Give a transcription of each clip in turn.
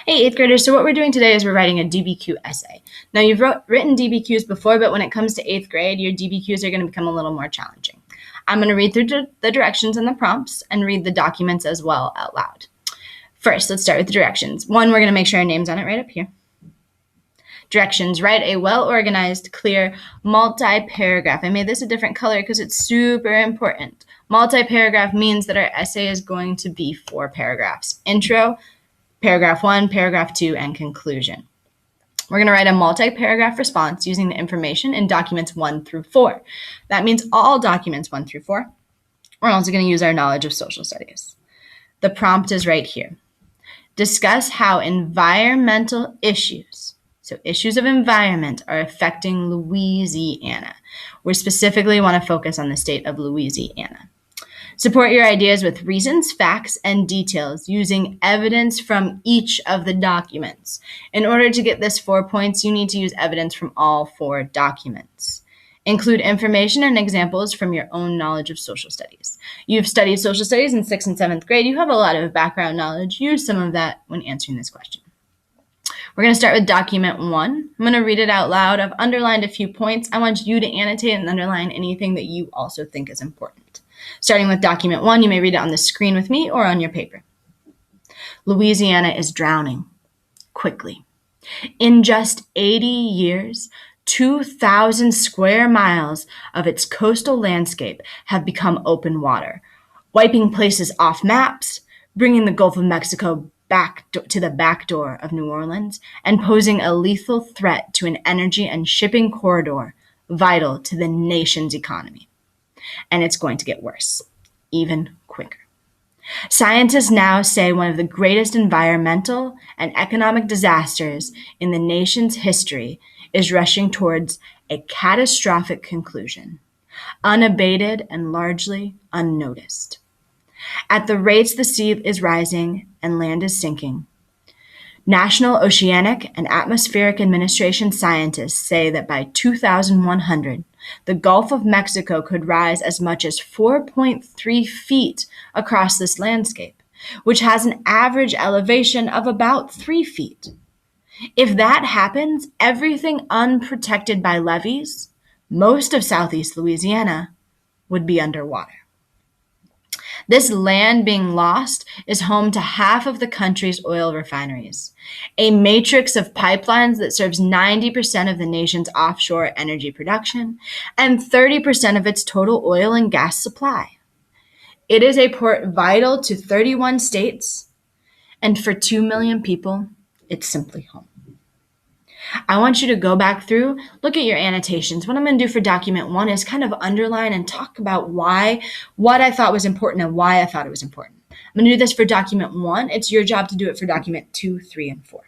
Hey, 8th graders, so what we're doing today is we're writing a DBQ essay. Now, you've written DBQs before, but when it comes to 8th grade, your DBQs are going to become a little more challenging. I'm going to read through the directions and the prompts and read the documents as well out loud. First, let's start with the directions. One, we're going to make sure our name's on it right up here. Directions: write a well-organized, clear, multi-paragraph. I made this a different color because it's super important. Multi-paragraph means that our essay is going to be 4 paragraphs. Intro, paragraph 1, paragraph 2, and conclusion. We're going to write a multi-paragraph response using the information in documents 1 through 4. That means all documents 1 through 4. We're also going to use our knowledge of social studies. The prompt is right here. Discuss how environmental issues, so issues of environment, are affecting Louisiana. We specifically want to focus on the state of Louisiana. Support your ideas with reasons, facts, and details using evidence from each of the documents. In order to get this 4 points, you need to use evidence from all 4 documents. Include information and examples from your own knowledge of social studies. You've studied social studies in 6th and 7th grade. You have a lot of background knowledge. Use some of that when answering this question. We're going to start with document 1. I'm going to read it out loud. I've underlined a few points. I want you to annotate and underline anything that you also think is important. Starting with document 1, you may read it on the screen with me or on your paper. Louisiana is drowning quickly. In just 80 years, 2,000 square miles of its coastal landscape have become open water, wiping places off maps, bringing the Gulf of Mexico back to the back door of New Orleans, and posing a lethal threat to an energy and shipping corridor vital to the nation's economy. And it's going to get worse, even quicker. Scientists now say one of the greatest environmental and economic disasters in the nation's history is rushing towards a catastrophic conclusion, unabated and largely unnoticed. At the rates the sea is rising and land is sinking, National Oceanic and Atmospheric Administration scientists say that by 2100, the Gulf of Mexico could rise as much as 4.3 feet across this landscape, which has an average elevation of about 3 feet. If that happens, everything unprotected by levees, most of southeast Louisiana, would be underwater. This land being lost is home to half of the country's oil refineries, a matrix of pipelines that serves 90% of the nation's offshore energy production and 30% of its total oil and gas supply. It is a port vital to 31 states, and for 2 million people, it's simply home. I want you to go back through, look at your annotations. What I'm going to do for document 1 is kind of underline and talk about what I thought was important and why I thought it was important. I'm going to do this for document 1. It's your job to do it for document 2, 3, and 4.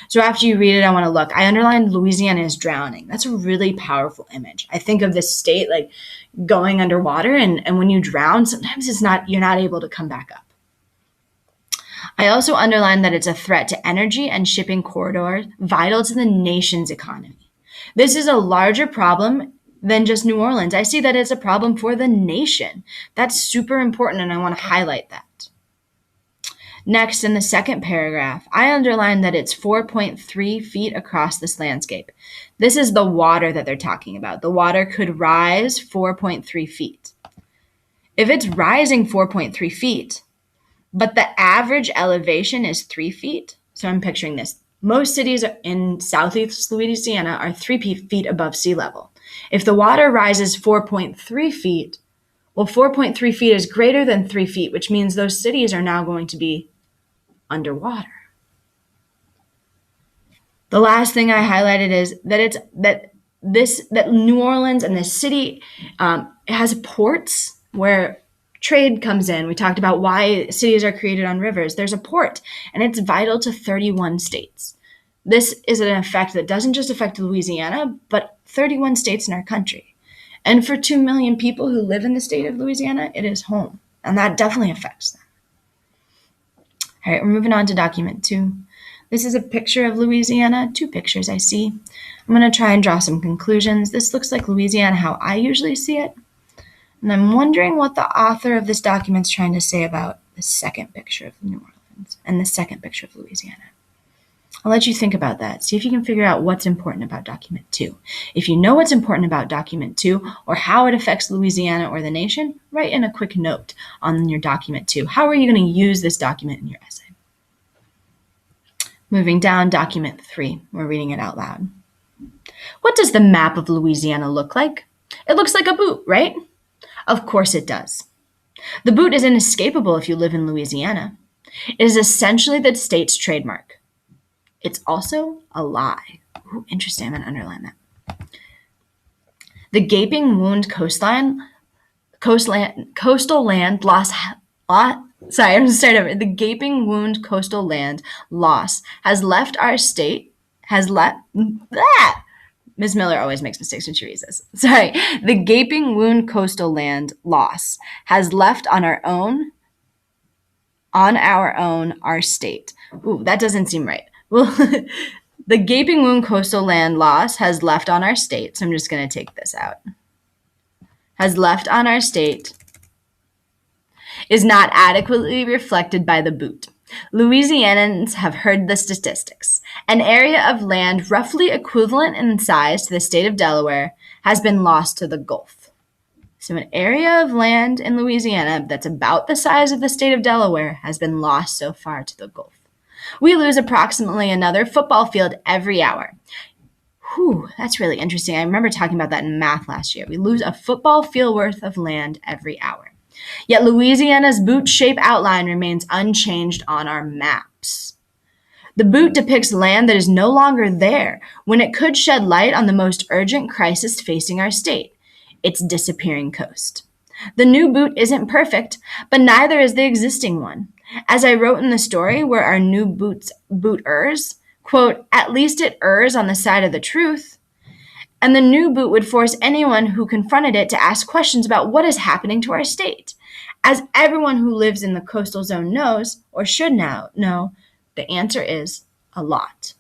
So after you read it, I want to look. I underlined Louisiana is drowning. That's a really powerful image. I think of this state like going underwater, and when you drown, sometimes you're not able to come back up. I also underlined that it's a threat to energy and shipping corridors vital to the nation's economy. This is a larger problem than just New Orleans. I see that it's a problem for the nation. That's super important, and I want to highlight that. Next, in the second paragraph, I underlined that it's 4.3 feet across this landscape. This is the water that they're talking about. The water could rise 4.3 feet. If it's rising 4.3 feet, but the average elevation is 3 feet. So I'm picturing this. Most cities in southeast Louisiana are 3 feet above sea level. If the water rises 4.3 feet, well, 4.3 feet is greater than 3 feet, which means those cities are now going to be underwater. The last thing I highlighted is that New Orleans and the city has ports where trade comes in. We talked about why cities are created on rivers. There's a port, and it's vital to 31 states. This is an effect that doesn't just affect Louisiana, but 31 states in our country. And for 2 million people who live in the state of Louisiana, it is home, and that definitely affects them. All right, we're moving on to document 2. This is a picture of Louisiana, 2 pictures I see. I'm going to try and draw some conclusions. This looks like Louisiana how I usually see it. And I'm wondering what the author of this document is trying to say about the second picture of New Orleans and the second picture of Louisiana. I'll let you think about that. See if you can figure out what's important about document 2. If you know what's important about document 2 or how it affects Louisiana or the nation, write in a quick note on your document 2. How are you going to use this document in your essay? Moving down, document 3. We're reading it out loud. What does the map of Louisiana look like? It looks like a boot, right? Of course it does. The boot is inescapable if you live in Louisiana. It is essentially the state's trademark. It's also a lie. Ooh, interesting. I'm going to underline that. The gaping wound coastal land loss. Sorry, I'm going to start over. The gaping wound coastal land loss has left our state. Ms. Miller always makes mistakes when she reads this. Sorry. The gaping wound coastal land loss has left on our own, our state. Ooh, that doesn't seem right. Well, the gaping wound coastal land loss has left on our state. So I'm just going to take this out. Has left on our state is not adequately reflected by the boot. Louisianans have heard the statistics. An area of land roughly equivalent in size to the state of Delaware has been lost to the Gulf. So an area of land in Louisiana that's about the size of the state of Delaware has been lost so far to the Gulf. We lose approximately another football field every hour. Whew, that's really interesting. I remember talking about that in math last year. We lose a football field worth of land every hour. Yet Louisiana's boot-shaped outline remains unchanged on our maps. The boot depicts land that is no longer there when it could shed light on the most urgent crisis facing our state, its disappearing coast. The new boot isn't perfect, but neither is the existing one. As I wrote in the story where our new boot errs, quote, at least it errs on the side of the truth. And the new boot would force anyone who confronted it to ask questions about what is happening to our state. As everyone who lives in the coastal zone knows, or should now know, the answer is a lot.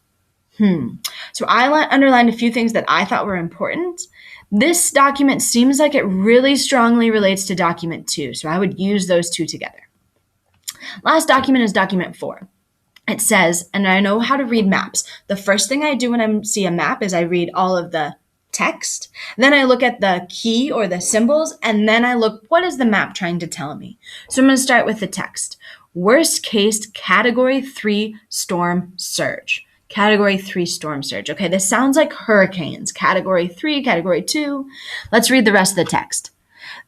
So I underlined a few things that I thought were important. This document seems like it really strongly relates to document 2, so I would use those two together. Last document is document 4. It says, and I know how to read maps. The first thing I do when I see a map is I read all of the text. Then I look at the key or the symbols, and then I look, what is the map trying to tell me? So I'm going to start with the text. Worst case, category 3 storm surge. Category 3 storm surge. Okay, this sounds like hurricanes. Category 3, category 2. Let's read the rest of the text.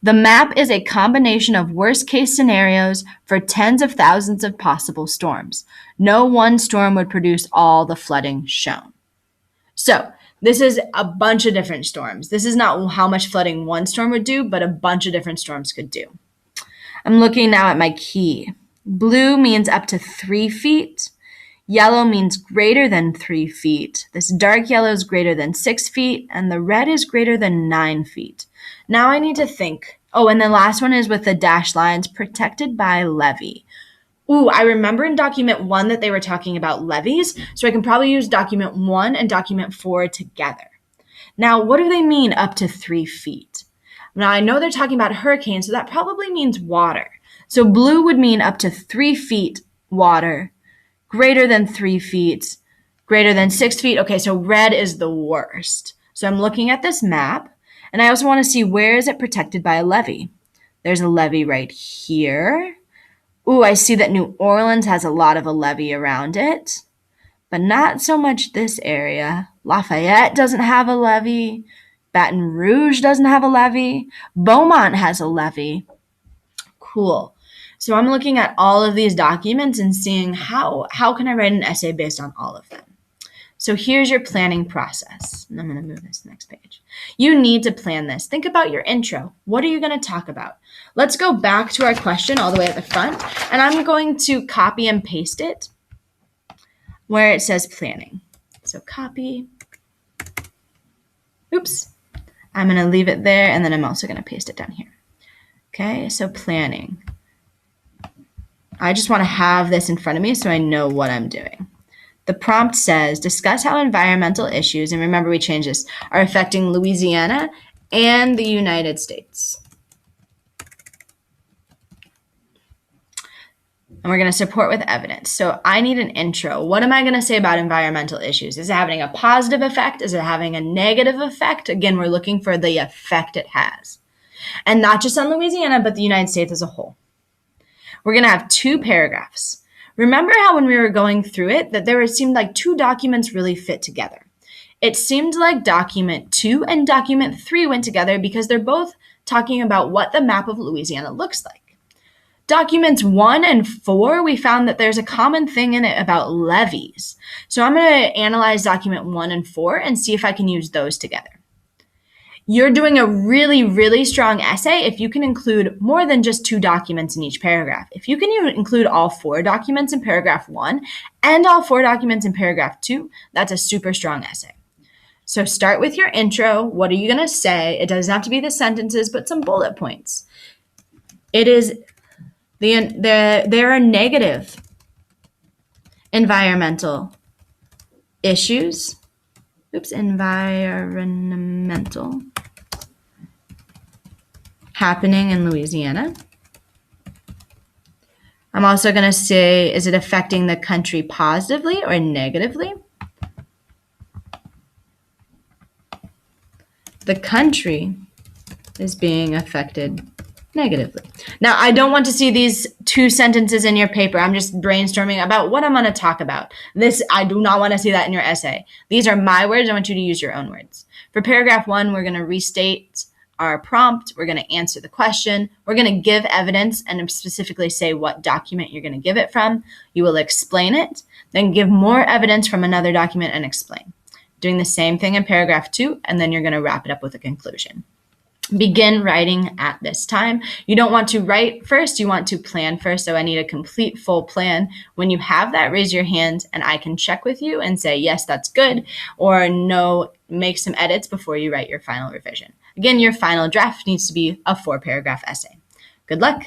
The map is a combination of worst-case scenarios for tens of thousands of possible storms. No one storm would produce all the flooding shown. So, this is a bunch of different storms. This is not how much flooding one storm would do, but a bunch of different storms could do. I'm looking now at my key. Blue means up to 3 feet. Yellow means greater than 3 feet. This dark yellow is greater than 6 feet, and the red is greater than 9 feet. Now I need to think. Oh, and the last one is with the dashed lines, protected by levee. Ooh, I remember in document 1 that they were talking about levees, so I can probably use document 1 and document 4 together. Now, what do they mean up to 3 feet? Now, I know they're talking about hurricanes, so that probably means water. So blue would mean up to 3 feet water, greater than 3 feet, greater than 6 feet. Okay, so red is the worst. So I'm looking at this map, and I also want to see where is it protected by a levee. There's a levee right here. Ooh, I see that New Orleans has a lot of a levee around it, but not so much this area. Lafayette doesn't have a levee. Baton Rouge doesn't have a levee. Beaumont has a levee. Cool. So I'm looking at all of these documents and seeing how can I write an essay based on all of them. So here's your planning process. And I'm going to move this to the next page. You need to plan this. Think about your intro. What are you going to talk about? Let's go back to our question all the way at the front, and I'm going to copy and paste it where it says planning. So copy. Oops. I'm going to leave it there, and then I'm also going to paste it down here. Okay, so planning. I just want to have this in front of me so I know what I'm doing. The prompt says, discuss how environmental issues, and remember we changed this, are affecting Louisiana and the United States. And we're going to support with evidence. So I need an intro. What am I going to say about environmental issues? Is it having a positive effect? Is it having a negative effect? Again, we're looking for the effect it has. And not just on Louisiana, but the United States as a whole. We're going to have 2 paragraphs. Remember how when we were going through it, that there seemed like 2 documents really fit together. It seemed like document 2 and document 3 went together because they're both talking about what the map of Louisiana looks like. Documents 1 and 4, we found that there's a common thing in it about levees. So I'm going to analyze document 1 and 4 and see if I can use those together. You're doing a really, really strong essay if you can include more than just 2 documents in each paragraph. If you can include all 4 documents in paragraph 1 and all 4 documents in paragraph 2, that's a super strong essay. So start with your intro. What are you going to say? It doesn't have to be the sentences, but some bullet points. It is there are negative environmental issues. Environmental happening in Louisiana. I'm also going to say, is it affecting the country positively or negatively? The country is being affected negatively. Now, I don't want to see these 2 sentences in your paper. I'm just brainstorming about what I'm going to talk about. I do not want to see that in your essay. These are my words. I want you to use your own words. For paragraph 1, we're going to restate our prompt. We're going to answer the question. We're going to give evidence and specifically say what document you're going to give it from. You will explain it, then give more evidence from another document and explain. Doing the same thing in paragraph 2, and then you're going to wrap it up with a conclusion. Begin writing at this time. You don't want to write first, you want to plan first. So I need a complete full plan. When you have that, raise your hand and I can check with you and say, yes, that's good, or no, make some edits before you write your final revision. Again, your final draft needs to be a 4-paragraph essay. Good luck.